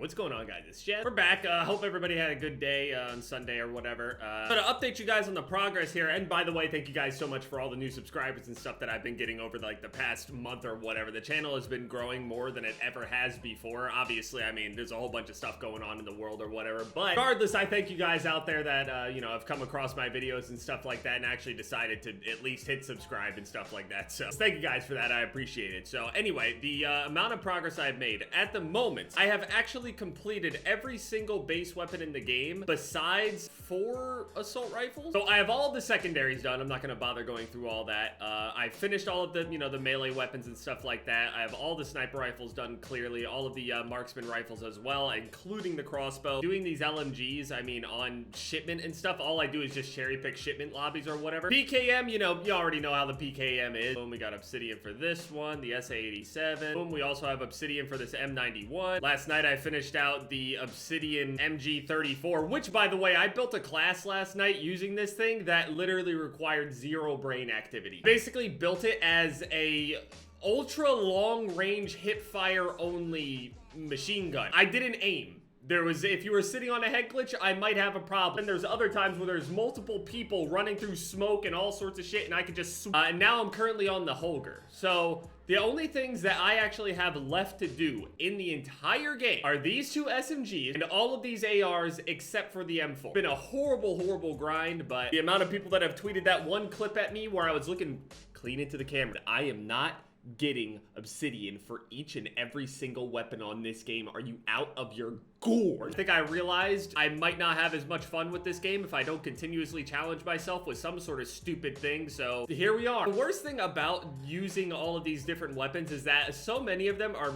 What's going on, guys? It's Jed. We're back. Hope everybody had a good day on Sunday or whatever. So to update you guys on the progress here, and by the way, thank you guys so much for all the new subscribers and stuff that I've been getting over like the past month or whatever. The channel has been growing more than it ever has before. Obviously, I mean, there's a whole bunch of stuff going on in the world or whatever, but regardless, I thank you guys out there that, you know, have come across my videos and stuff like that and actually decided to at least hit subscribe and stuff like that. So thank you guys for that. I appreciate it. So anyway, the amount of progress I've made at the moment, I have actually completed every single base weapon in the game besides 4 assault rifles. So I have all the secondaries done. I'm not going to bother going through all that. I finished all of the, you know, the melee weapons and stuff like that. I have all the sniper rifles done clearly, all of the marksman rifles as well, including the crossbow. Doing these LMGs, I mean, on Shipment and stuff, all I do is just cherry pick Shipment lobbies or whatever. PKM, you know, you already know how the PKM is. Boom, we got Obsidian for this one, the SA-87. Boom, we also have Obsidian for this M91. Last night I finished out the Obsidian MG34, which, by the way, I built a class last night using this thing that literally required 0 brain activity. Basically built it as a ultra long range hip fire only machine gun. I didn't aim. There was, if you were sitting on a head glitch, I might have a problem. And there's other times where there's multiple people running through smoke and all sorts of shit, and I could just and now I'm currently on the Holger. So the only things that I actually have left to do in the entire game are these 2 SMGs and all of these ARs except for the M4. It's been a horrible, horrible grind, but the amount of people that have tweeted that one clip at me where I was looking clean into the camera, I am not getting Obsidian for each and every single weapon on this game. Are you out of your gourd? I think I realized I might not have as much fun with this game if I don't continuously challenge myself with some sort of stupid thing, so here we are. The worst thing about using all of these different weapons is that so many of them are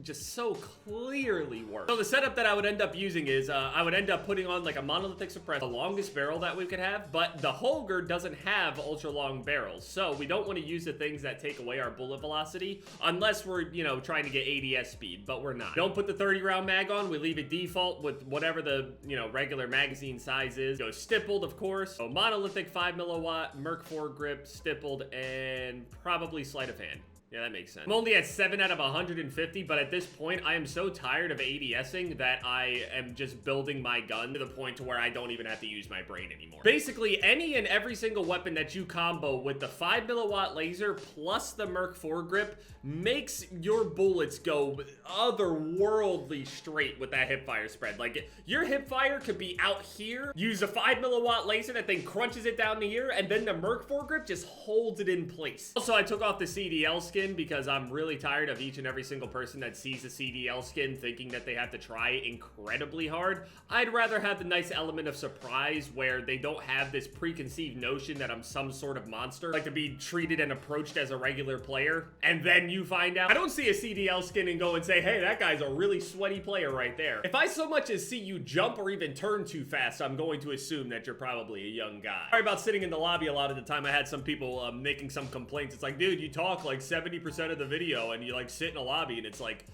just so clearly worse. So the setup that I would end up using is I would end up putting on like a monolithic suppressor, the longest barrel that we could have, but the Holger doesn't have ultra long barrels, so we don't want to use the things that take away our bullet velocity unless we're, you know, trying to get ADS speed, but we're not. Don't put the 30 round mag on. We leave it default with whatever the, you know, regular magazine size is. Go stippled, of course. So monolithic 5 milliwatt, Merc foregrip, stippled, and probably sleight of hand. Yeah, that makes sense. I'm only at 7 out of 150, but at this point, I am so tired of ADSing that I am just building my gun to the point to where I don't even have to use my brain anymore. Basically, any and every single weapon that you combo with the 5 milliwatt laser plus the Merc foregrip makes your bullets go otherworldly straight with that hipfire spread. Like, your hipfire could be out here, use a 5 milliwatt laser that then crunches it down to here, and then the Merc foregrip just holds it in place. Also, I took off the CDL skin because I'm really tired of each and every single person that sees a CDL skin thinking that they have to try incredibly hard. I'd rather have the nice element of surprise where they don't have this preconceived notion that I'm some sort of monster, like to be treated and approached as a regular player, and then you find out. I don't see a CDL skin and go and say, hey, that guy's a really sweaty player right there. If I so much as see you jump or even turn too fast, I'm going to assume that you're probably a young guy. Sorry about sitting in the lobby a lot of the time. I had some people making some complaints. It's like, dude, you talk like 70% of the video and you like sit in a lobby, and it's like,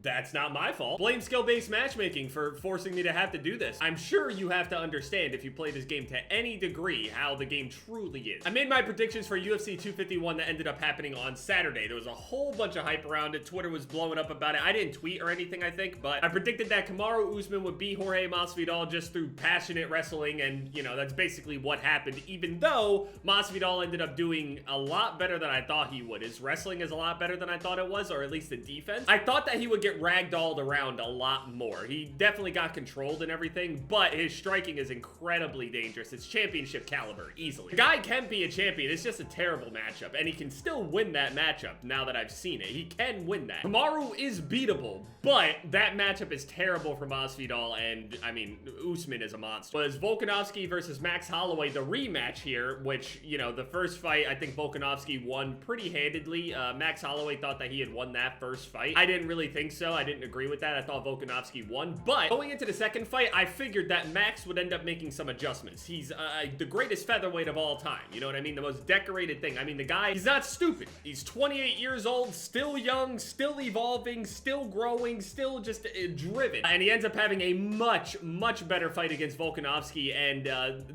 that's not my fault. Blame skill-based matchmaking for forcing me to have to do this. I'm sure you have to understand if you play this game to any degree how the game truly is. I made my predictions for UFC 251 that ended up happening on Saturday. There was a whole bunch of hype around it. Twitter was blowing up about it. I didn't tweet or anything, I think, but I predicted that Kamaru Usman would beat Jorge Masvidal just through passionate wrestling, and, you know, that's basically what happened, even though Masvidal ended up doing a lot better than I thought he would. His wrestling is a lot better than I thought it was, or at least the defense. I thought that he would get ragdolled around a lot more. He definitely got controlled and everything, but his striking is incredibly dangerous. It's championship caliber, easily. The guy can be a champion. It's just a terrible matchup, and he can still win that matchup now that I've seen it. He can win that. Kamaru is beatable, but that matchup is terrible for Masvidal, and, I mean, Usman is a monster. Was Volkanovski versus Max Holloway the rematch here, which, you know, the first fight, I think Volkanovski won pretty handedly. Max Holloway thought that he had won that first fight. I didn't really think so. I didn't agree with that. I thought Volkanovski won, but going into the second fight, I figured that Max would end up making some adjustments. He's the greatest featherweight of all time. You know what I mean? The most decorated thing. I mean, the guy, he's not stupid. He's 28 years old, still young, still evolving, still growing, still just driven. And he ends up having a much, much better fight against Volkanovski, and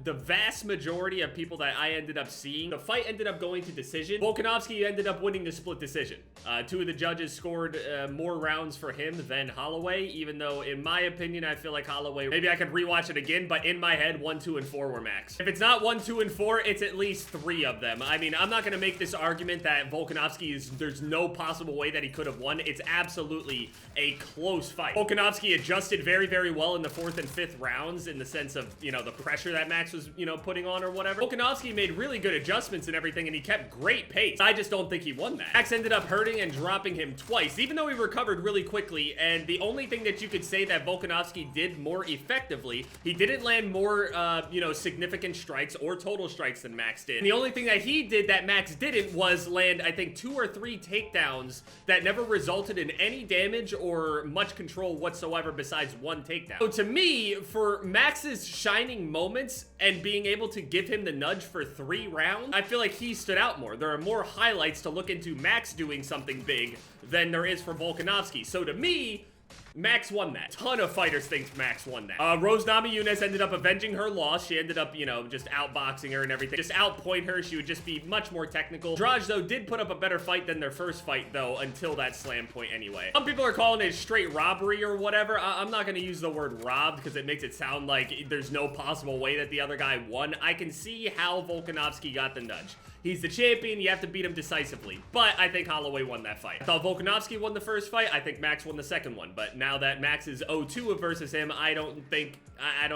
the vast majority of people that I ended up seeing, the fight ended up going to decision. Volkanovski ended up winning the split decision. 2 of the judges scored more rounds takedowns for him than Holloway, even though, in my opinion, I feel like Holloway, maybe I could rewatch it again, but in my head, 1, 2, and 4 were Max. If it's not 1, 2, and 4, it's at least 3 of them. I mean, I'm not going to make this argument that Volkanovski is, there's no possible way that he could have won. It's absolutely a close fight. Volkanovski adjusted very, very well in the 4th and 5th rounds in the sense of, you know, the pressure that Max was, you know, putting on or whatever. Volkanovski made really good adjustments and everything, and he kept great pace. I just don't think he won that. Max ended up hurting and dropping him twice, even though he recovered really quickly, and the only thing that you could say that Volkanovski did more effectively, he didn't land more, you know, significant strikes or total strikes than Max did. And the only thing that he did that Max didn't was land, I think, 2 or 3 takedowns that never resulted in any damage or much control whatsoever besides 1 takedown. So to me, for Max's shining moments and being able to give him the nudge for 3 rounds, I feel like he stood out more. There are more highlights to look into Max doing something big than there is for Volkanovski. So to me, Max won that. Ton of fighters think Max won that. Rose Namajunas ended up avenging her loss. She ended up, you know, just outboxing her and everything. Just outpoint her. She would just be much more technical. Andrade, though, did put up a better fight than their first fight, though, until that slam point anyway. Some people are calling it straight robbery or whatever. I'm not going to use the word robbed because it makes it sound like there's no possible way that the other guy won. I can see how Volkanovski got the nudge. He's the champion, you have to beat him decisively. But I think Holloway won that fight. I thought Volkanovski won the first fight, I think Max won the second one. But now that Max is 0-2 versus him, I don't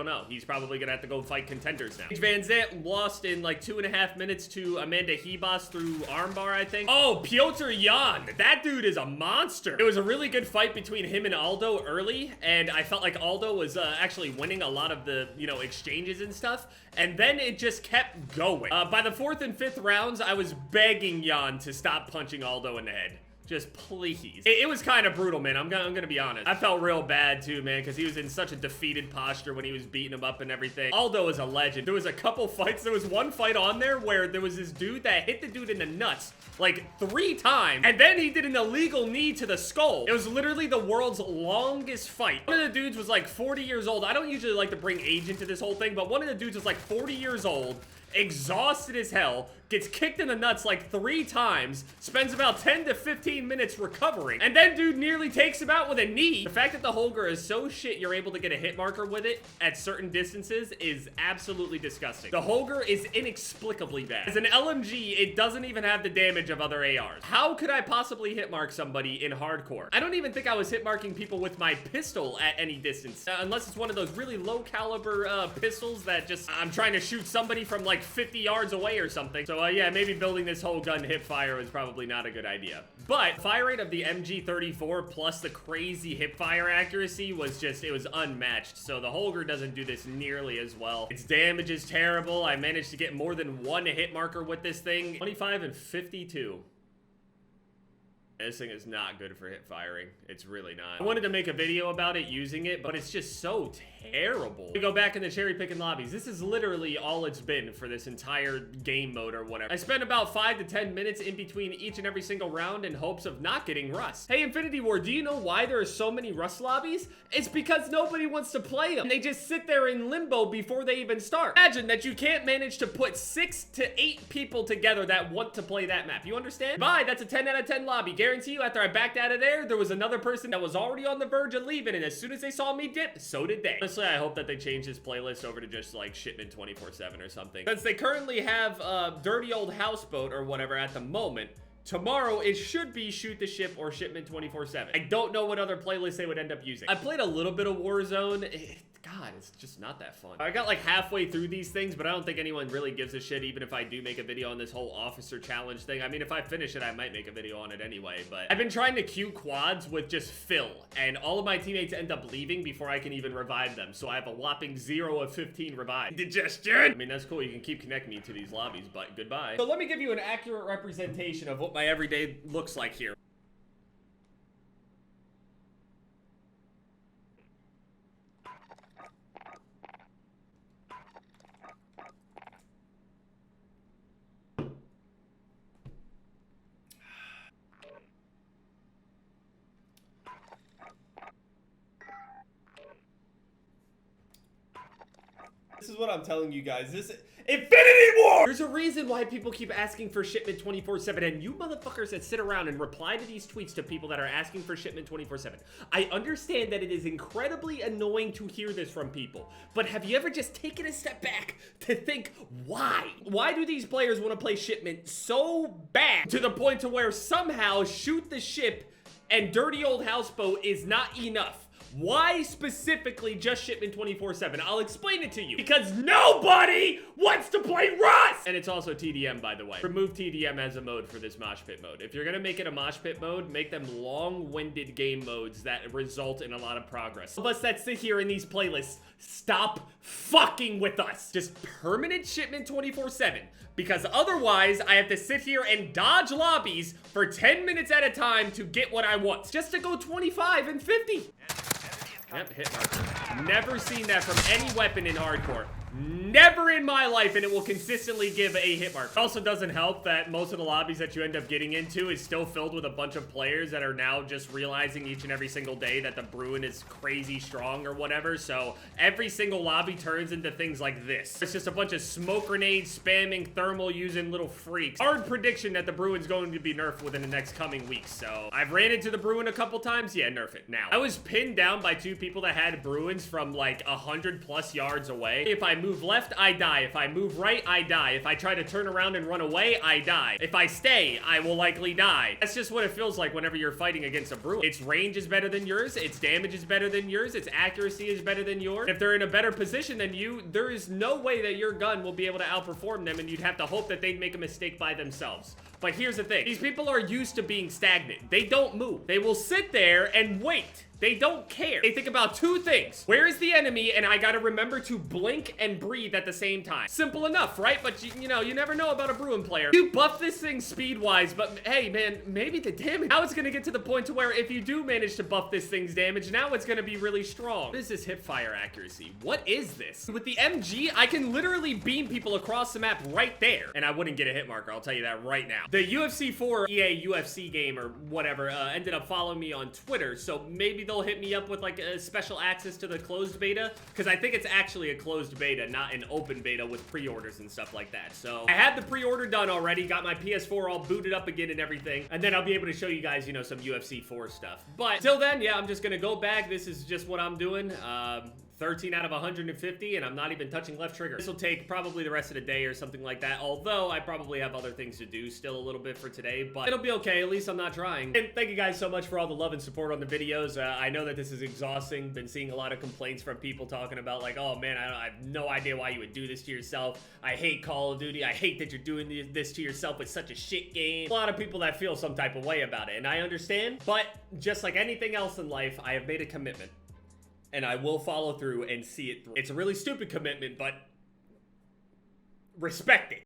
know. He's probably gonna have to go fight contenders now. Van Zandt lost in like 2.5 minutes to Amanda Hebos through armbar, I think. Oh, Piotr Jan, that dude is a monster. It was a really good fight between him and Aldo early, and I felt like Aldo was actually winning a lot of the, you know, exchanges and stuff. And then it just kept going. By the 4th and 5th rounds, I was begging Jan to stop punching Aldo in the head. Just please. It was kind of brutal, man. I'm gonna be honest. I felt real bad too, man, because he was in such a defeated posture when he was beating him up and everything. Aldo is a legend. There was a couple fights. There was one fight on there where there was this dude that hit the dude in the nuts like 3 times, and then he did an illegal knee to the skull. It was literally the world's longest fight. One of the dudes was like 40 years old. I don't usually like to bring age into this whole thing, but one of the dudes was like 40 years old, exhausted as hell, gets kicked in the nuts like 3 times, spends about 10 to 15 minutes recovering, and then dude nearly takes him out with a knee. The fact that the Holger is so shit you're able to get a hit marker with it at certain distances is absolutely disgusting. The Holger is inexplicably bad. As an LMG, it doesn't even have the damage of other ARs. How could I possibly hit mark somebody in hardcore? I don't even think I was hit marking people with my pistol at any distance, unless it's one of those really low caliber pistols that just, I'm trying to shoot somebody from like 50 yards away or something. So yeah, maybe building this whole gun hip fire was probably not a good idea. But fire rate of the MG34 plus the crazy hip fire accuracy was just, it was unmatched. So the Holger doesn't do this nearly as well. Its damage is terrible. I managed to get more than 1 hit marker with this thing. 25 and 52. This thing is not good for hip firing. It's really not. I wanted to make a video about it using it, but it's just so terrible. We go back in the cherry picking lobbies. This is literally all it's been for this entire game mode or whatever. I spent about 5 to 10 minutes in between each and every single round in hopes of not getting rust. Hey, Infinity War, do you know why there are so many rust lobbies? It's because nobody wants to play them. They just sit there in limbo before they even start. Imagine that you can't manage to put 6 to 8 people together that want to play that map. You understand? Bye, that's a 10 out of 10 lobby. Guarantee you, after I backed out of there was another person that was already on the verge of leaving, and as soon as they saw me dip, so did they. Honestly, I hope that they change this playlist over to just like Shipment 24/7 or something. Since they currently have Dirty Old Houseboat or whatever at the moment, tomorrow it should be Shoot the Ship or Shipment 24/7. I don't know what other playlist they would end up using. I played a little bit of Warzone. God, it's just not that fun. I got like halfway through these things, but I don't think anyone really gives a shit even if I do make a video on this whole officer challenge thing. I mean, if I finish it, I might make a video on it anyway, but I've been trying to queue quads with just Phil, and all of my teammates end up leaving before I can even revive them, so I have a whopping 0 of 15 revive. Digestion! I mean, that's cool. You can keep connecting me to these lobbies, but goodbye. So let me give you an accurate representation of what my everyday looks like here. This is what I'm telling you guys. This Infinity War! There's a reason why people keep asking for Shipment 24/7, and you motherfuckers that sit around and reply to these tweets to people that are asking for Shipment 24/7. I understand that it is incredibly annoying to hear this from people, but have you ever just taken a step back to think why? Why do these players want to play Shipment so bad to the point to where somehow shoot the ship and dirty old houseboat is not enough? Why specifically just Shipment 24/7? I'll explain it to you. Because nobody wants to play Rust! And it's also TDM, by the way. Remove TDM as a mode for this mosh pit mode. If you're gonna make it a mosh pit mode, make them long-winded game modes that result in a lot of progress. All of us that sit here in these playlists, stop fucking with us. Just permanent Shipment 24/7. Because otherwise, I have to sit here and dodge lobbies for 10 minutes at a time to get what I want. Just to go 25 and 50. Yep, hit marker. Never seen that from any weapon in hardcore. Never in my life, and it will consistently give a hit mark. It also doesn't help that most of the lobbies that you end up getting into is still filled with a bunch of players that are now just realizing each and every single day that the Bruin is crazy strong or whatever, so every single lobby turns into things like this. It's just a bunch of smoke grenades, spamming, thermal using little freaks. Hard prediction that the Bruin's going to be nerfed within the next coming weeks, so I've ran into the Bruin a couple times. Yeah, nerf it now. I was pinned down by two people that had Bruins from like 100+ yards away. If I move left, I die. If I move right, I die. If I try to turn around and run away, I die. If I stay, I will likely die. That's just what it feels like whenever you're fighting against a Bruin. Its range is better than yours. Its damage is better than yours. Its accuracy is better than yours. If they're in a better position than you, there is no way that your gun will be able to outperform them, and you'd have to hope that they'd make a mistake by themselves. But here's the thing. These people are used to being stagnant. They don't move. They will sit there and wait. They don't care. They think about two things. Where is the enemy? And I gotta remember to blink and breathe at the same time. Simple enough, right? But you know, you never know about a Bruin player. You buff this thing speed-wise, but hey, man, maybe the damage. Now it's gonna get to the point to where if you do manage to buff this thing's damage, now it's gonna be really strong. What is this hip fire accuracy? What is this? With the MG, I can literally beam people across the map right there, and I wouldn't get a hit marker. I'll tell you that right now. The UFC 4 EA UFC game or whatever ended up following me on Twitter, so maybe they'll hit me up with like a special access to the closed beta, because I think it's actually a closed beta, not an open beta with pre-orders and stuff like that. So I had the pre-order done already, got my PS4 all booted up again and everything, and then I'll be able to show you guys, you know, some UFC 4 stuff. But till then, yeah, I'm just gonna go back. This is just what I'm doing. 13 out of 150, and I'm not even touching left trigger. This will take probably the rest of the day or something like that, although I probably have other things to do still a little bit for today, but it'll be okay. At least I'm not trying. And thank you guys so much for all the love and support on the videos. I know that this is exhausting. Been seeing a lot of complaints from people talking about like, oh man, I have no idea why you would do this to yourself. I hate Call of Duty. I hate that you're doing this to yourself. It's such a shit game. A lot of people that feel some type of way about it, and I understand, but just like anything else in life, I have made a commitment. And I will follow through and see it through. It's a really stupid commitment, but respect it.